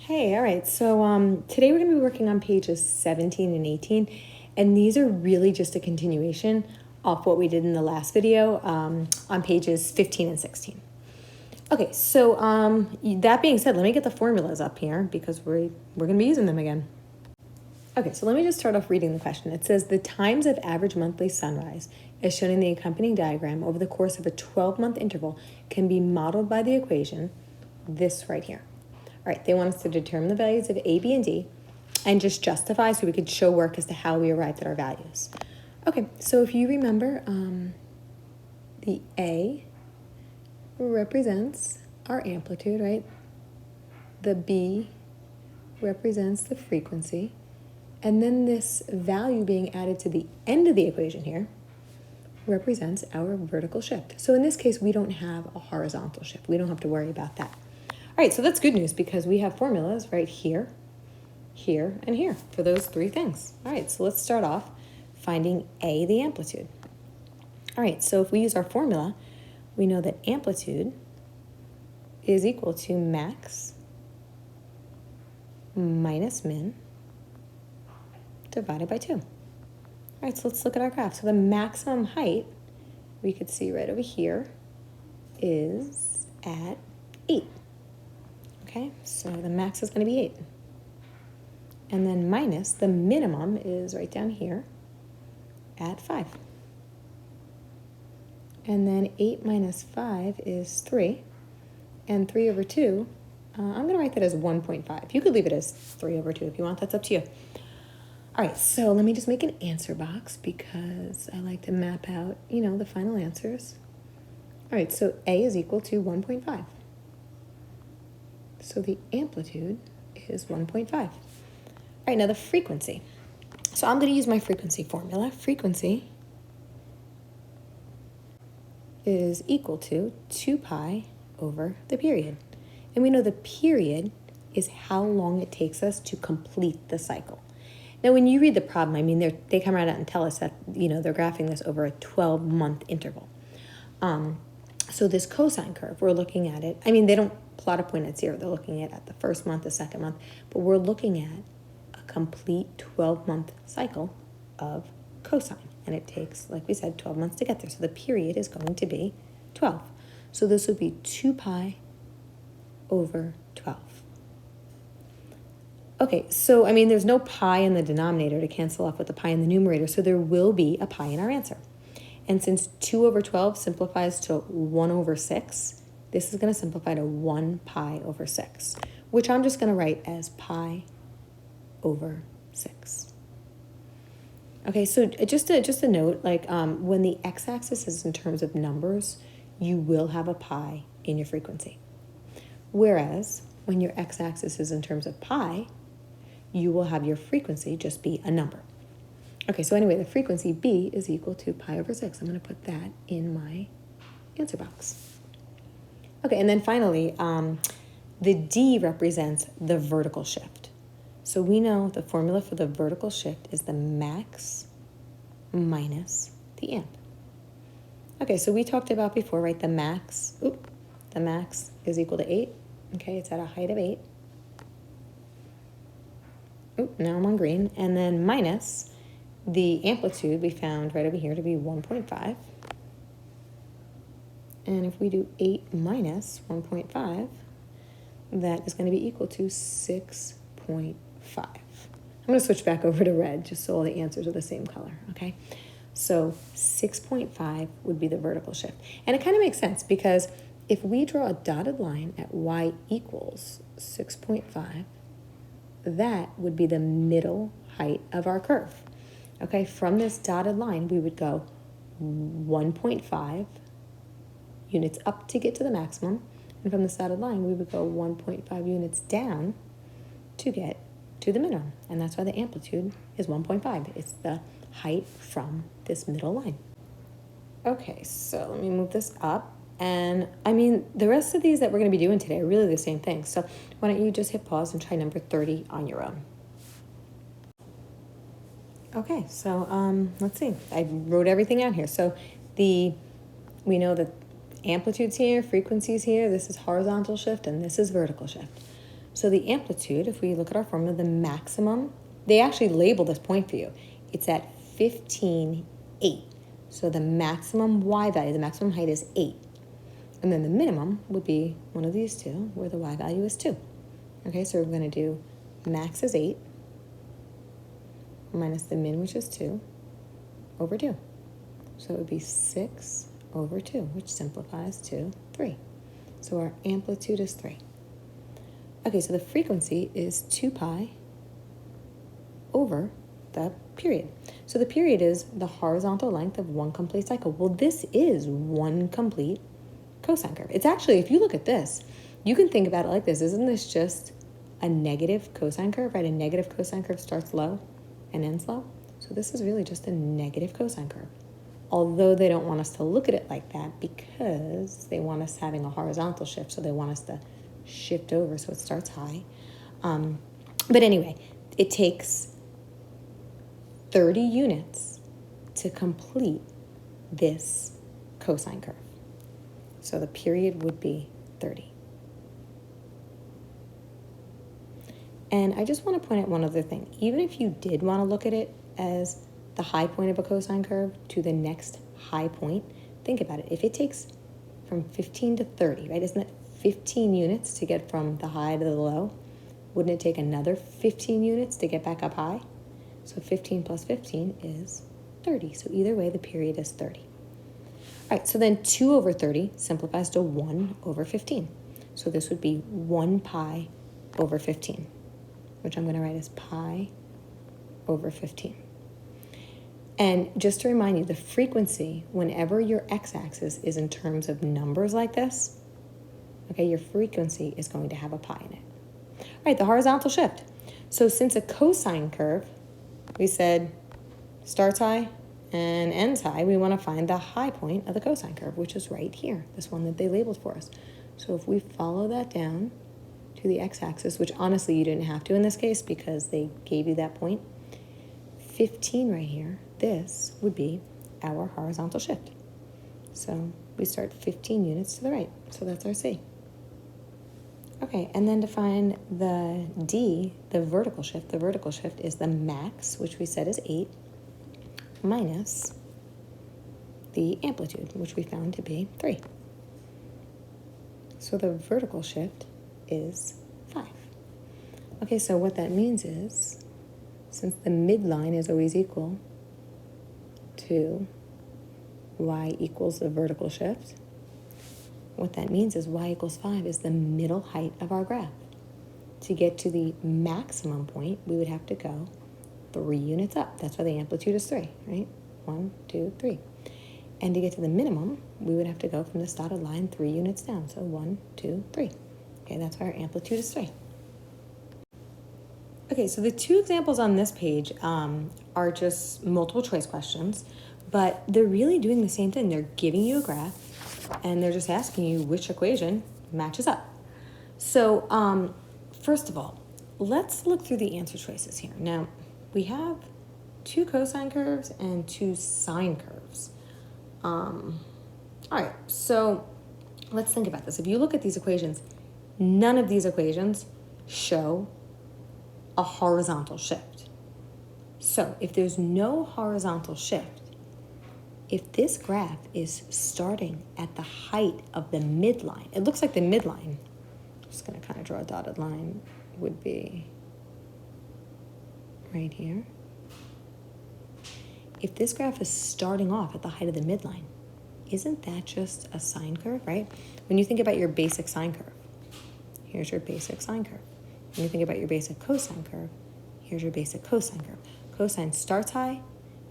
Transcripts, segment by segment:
Hey, all right. So today we're going to be working on pages 17 and 18, and these are really just a continuation of what we did in the last video on pages 15 and 16. Okay, so that being said, let me get the formulas up here because we're going to be using them again. Okay, so let me just start off reading the question. It says the times of average monthly sunrise, as shown in the accompanying diagram over the course of a 12-month interval, can be modeled by the equation, this right here. All right, they want us to determine the values of A, B, and D and just justify so we could show work as to how we arrived at our values. Okay, so if you remember, the A represents our amplitude, right? The B represents the frequency. And then this value being added to the end of the equation here represents our vertical shift. So in this case, we don't have a horizontal shift. We don't have to worry about that. All right, so that's good news because we have formulas right here, here, and here for those three things. All right, so let's start off finding A, the amplitude. All right, so if we use our formula, we know that amplitude is equal to max minus min divided by 2. All right, so let's look at our graph. So the maximum height, we could see right over here, is at 8. Okay, so the max is going to be 8. And then minus, the minimum is right down here at 5. And then 8 minus 5 is 3. And 3 over 2, I'm going to write that as 1.5. You could leave it as 3 over 2 if you want. That's up to you. All right, so let me just make an answer box because I like to map out, the final answers. All right, so A is equal to 1.5. So the amplitude is 1.5. All right, now the frequency. So I'm going to use my frequency formula. Frequency is equal to 2 pi over the period. And we know the period is how long it takes us to complete the cycle. Now, when you read the problem, they come right out and tell us that, they're graphing this over a 12-month interval. So this cosine curve, we're looking at it. They don't plot a point at 0. They're looking at the first month, the second month. But we're looking at a complete 12-month cycle of cosine. And it takes, like we said, 12 months to get there. So the period is going to be 12. So this would be 2 pi over 12. Okay, so, there's no pi in the denominator to cancel off with the pi in the numerator, so there will be a pi in our answer. And since 2 over 12 simplifies to 1 over 6, this is going to simplify to 1 pi over 6, which I'm just going to write as pi over 6. Okay, so just a note, when the x-axis is in terms of numbers, you will have a pi in your frequency. Whereas when your x-axis is in terms of pi, you will have your frequency just be a number. Okay, so anyway, the frequency B is equal to pi over 6. I'm going to put that in my answer box. Okay, and then finally, the D represents the vertical shift. So we know the formula for the vertical shift is the max minus the amp. Okay, so we talked about before, right, the max is equal to 8. Okay, it's at a height of 8. Now I'm on green. And then minus the amplitude we found right over here to be 1.5. And if we do 8 minus 1.5, that is going to be equal to 6.5. I'm going to switch back over to red just so all the answers are the same color, okay? So 6.5 would be the vertical shift. And it kind of makes sense because if we draw a dotted line at y equals 6.5, that would be the middle height of our curve. Okay, from this dotted line, we would go 1.5 units up to get to the maximum. And from this dotted line, we would go 1.5 units down to get to the minimum. And that's why the amplitude is 1.5. It's the height from this middle line. Okay, so let me move this up. And the rest of these that we're going to be doing today are really the same thing. So why don't you just hit pause and try number 30 on your own. Okay, so let's see. I wrote everything out here. So we know that amplitude's here, frequency's here, this is horizontal shift, and this is vertical shift. So the amplitude, if we look at our formula, the maximum, they actually label this point for you. It's at 15.8. So the maximum y value, the maximum height is 8. And then the minimum would be one of these two, where the y value is 2. Okay, so we're going to do max is 8 minus the min, which is 2, over 2. So it would be 6 over 2, which simplifies to 3. So our amplitude is 3. Okay, so the frequency is 2 pi over the period. So the period is the horizontal length of one complete cycle. Well, this is one complete cosine curve. It's actually, if you look at this, you can think about it like this. Isn't this just a negative cosine curve, right? A negative cosine curve starts low and ends low. So this is really just a negative cosine curve. Although they don't want us to look at it like that because they want us having a horizontal shift. So they want us to shift over so it starts high. But anyway, it takes 30 units to complete this cosine curve. So the period would be 30. And I just want to point out one other thing. Even if you did want to look at it as the high point of a cosine curve to the next high point, think about it. If it takes from 15 to 30, right? Isn't it 15 units to get from the high to the low? Wouldn't it take another 15 units to get back up high? So 15 plus 15 is 30. So either way, the period is 30. All right, so then 2 over 30 simplifies to 1 over 15. So this would be 1 pi over 15, which I'm going to write as pi over 15. And just to remind you, the frequency, whenever your x-axis is in terms of numbers like this, okay, your frequency is going to have a pi in it. All right, the horizontal shift. So since a cosine curve, we said starts high and ends high, we want to find the high point of the cosine curve, which is right here, this one that they labeled for us. So if we follow that down to the x-axis, which honestly you didn't have to in this case because they gave you that point, 15 right here, this would be our horizontal shift. So we start 15 units to the right. So that's our C. Okay, and then to find the D, the vertical shift is the max, which we said is 8, minus the amplitude, which we found to be 3. So the vertical shift is 5. Okay, so what that means is, since the midline is always equal to y equals the vertical shift, what that means is y equals 5 is the middle height of our graph. To get to the maximum point, we would have to go 3 units up. That's why the amplitude is 3, right? 1, 2, 3. And to get to the minimum, we would have to go from this dotted line 3 units down. So 1, 2, 3. Okay, that's why our amplitude is 3. Okay, so the 2 examples on this page are just multiple choice questions, but they're really doing the same thing. They're giving you a graph, and they're just asking you which equation matches up. So first of all, let's look through the answer choices here. Now, we have 2 cosine curves and 2 sine curves. All right, so let's think about this. If you look at these equations, none of these equations show a horizontal shift. So if there's no horizontal shift, if this graph is starting at the height of the midline, it looks like the midline, I'm just going to kind of draw a dotted line, would be right here. If this graph is starting off at the height of the midline, isn't that just a sine curve, right? When you think about your basic sine curve, here's your basic sine curve. When you think about your basic cosine curve, here's your basic cosine curve. Cosine starts high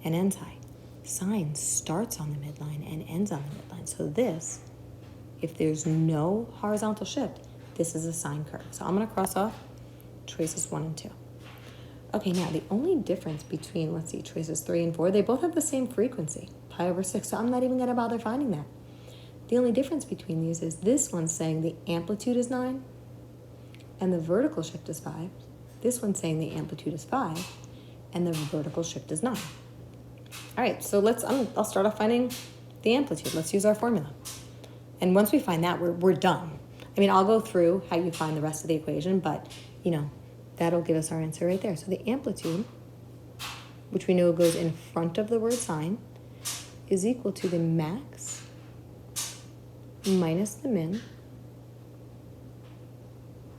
and ends high. Sine starts on the midline and ends on the midline. So this, if there's no horizontal shift, this is a sine curve. So I'm going to cross off choices 1 and 2. Okay, now the only difference between, let's see, choices 3 and 4, they both have the same frequency, pi over 6, so I'm not even going to bother finding that. The only difference between these is this one's saying the amplitude is 9 and the vertical shift is 5. This one's saying the amplitude is 5 and the vertical shift is 9. All right, so I'll start off finding the amplitude. Let's use our formula. And once we find that, we're done. I mean, I'll go through how you find the rest of the equation, but, you know, that'll give us our answer right there. So the amplitude, which we know goes in front of the word sign, is equal to the max minus the min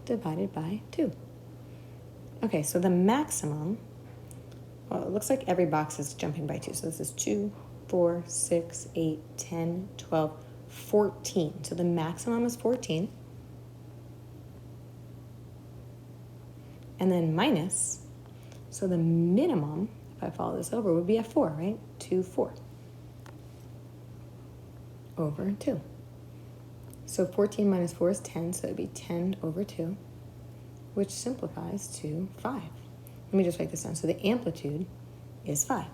divided by 2. Okay, so the maximum, well, it looks like every box is jumping by 2. So this is 2, 4, 6, 8, 10, 12, 14. So the maximum is 14. And then minus, so the minimum, if I follow this over, would be a 4, right? 2, 4 over 2. So 14 minus 4 is 10, so it would be 10 over 2, which simplifies to 5. Let me just write this down. So the amplitude is 5.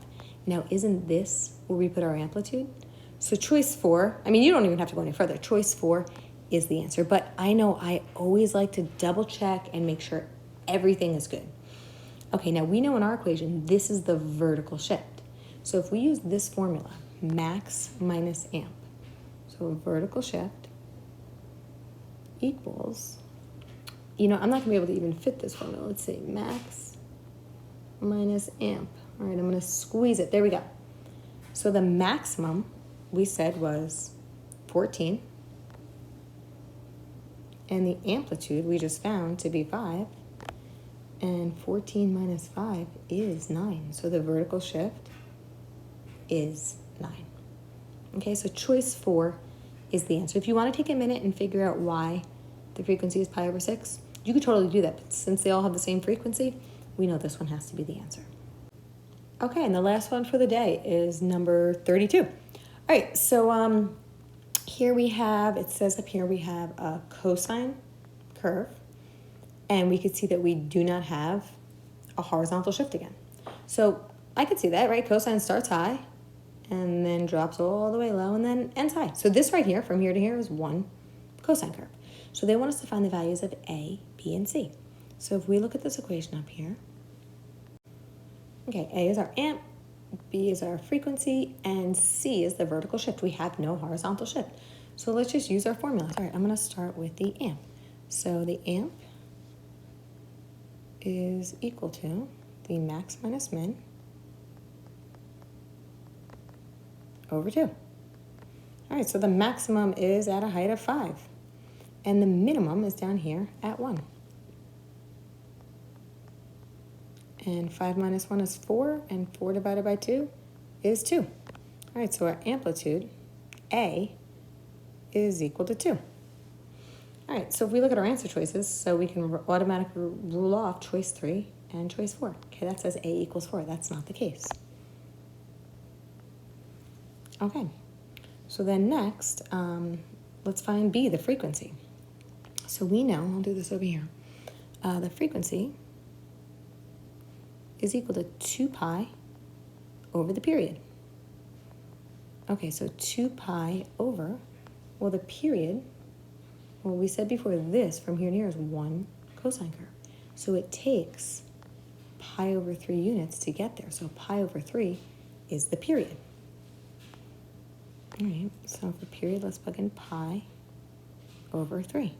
Now, isn't this where we put our amplitude? So choice 4, I mean, you don't even have to go any further. Choice 4 is the answer. But I know I always like to double check and make sure everything is good. Okay, now we know in our equation, this is the vertical shift. So if we use this formula, max minus amp, so vertical shift equals, you know, I'm not gonna be able to even fit this formula. Let's see, max minus amp. All right, I'm gonna squeeze it, there we go. So the maximum we said was 14, and the amplitude we just found to be 5, and 14 minus 5 is 9. So the vertical shift is 9. Okay, so choice 4 is the answer. If you want to take a minute and figure out why the frequency is pi over 6, you could totally do that. But since they all have the same frequency, we know this one has to be the answer. Okay, and the last one for the day is number 32. All right, so here we have, it says up here we have a cosine curve, and we could see that we do not have a horizontal shift again. So I could see that, right? Cosine starts high and then drops all the way low and then ends high. So this right here, from here to here, is one cosine curve. So they want us to find the values of A, B, and C. So if we look at this equation up here, okay, A is our amp, B is our frequency, and C is the vertical shift. We have no horizontal shift. So let's just use our formula. All right, I'm gonna start with the amp. So the amp is equal to the max minus min over 2. All right, so the maximum is at a height of 5, and the minimum is down here at 1. And 5 minus 1 is 4, and 4 divided by 2 is 2. All right, so our amplitude, A, is equal to 2. All right, so if we look at our answer choices, so we can automatically rule off choice 3 and choice 4. Okay, that says A equals 4. That's not the case. Okay, so then next, let's find B, the frequency. So we know, I'll do this over here, the frequency is equal to 2 pi over the period. Okay, so 2 pi over, well, the period, well, we said before this from here to here is 1 cosine curve. So it takes pi over 3 units to get there. So pi over 3 is the period. All right, so for period, let's plug in pi over 3.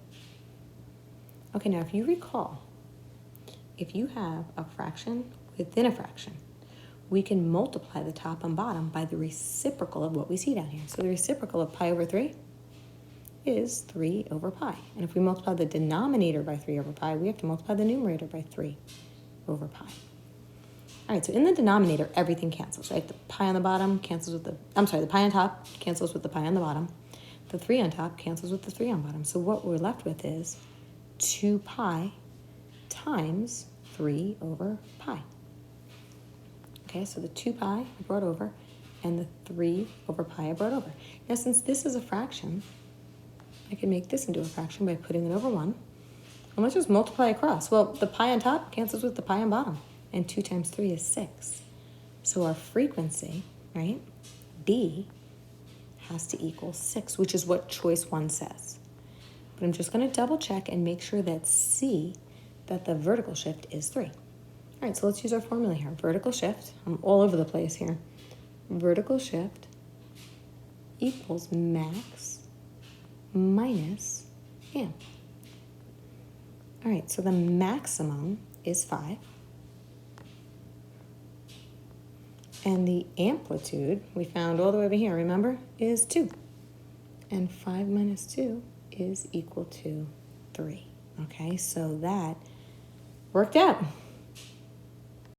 Okay, now if you recall, if you have a fraction within a fraction, we can multiply the top and bottom by the reciprocal of what we see down here. So the reciprocal of pi over 3 is 3 over pi. And if we multiply the denominator by 3 over pi, we have to multiply the numerator by 3 over pi. All right, so in the denominator, everything cancels, right? The pi on the bottom cancels with the, the pi on top cancels with the pi on the bottom. The 3 on top cancels with the 3 on bottom. So what we're left with is 2 pi times 3 over pi. Okay, so the 2 pi I brought over, and the 3 over pi I brought over. Now, since this is a fraction, I can make this into a fraction by putting it over 1. And let's just multiply across. Well, the pi on top cancels with the pi on bottom, and 2 times 3 is 6. So our frequency, right, B, has to equal 6, which is what choice 1 says. But I'm just going to double check and make sure that C, that the vertical shift is 3. All right, so let's use our formula here. Vertical shift, I'm all over the place here. Vertical shift equals max minus amp. All right, so the maximum is 5. And the amplitude, we found all the way over here, remember, is 2. And 5 minus 2 is equal to 3. Okay, so that worked out.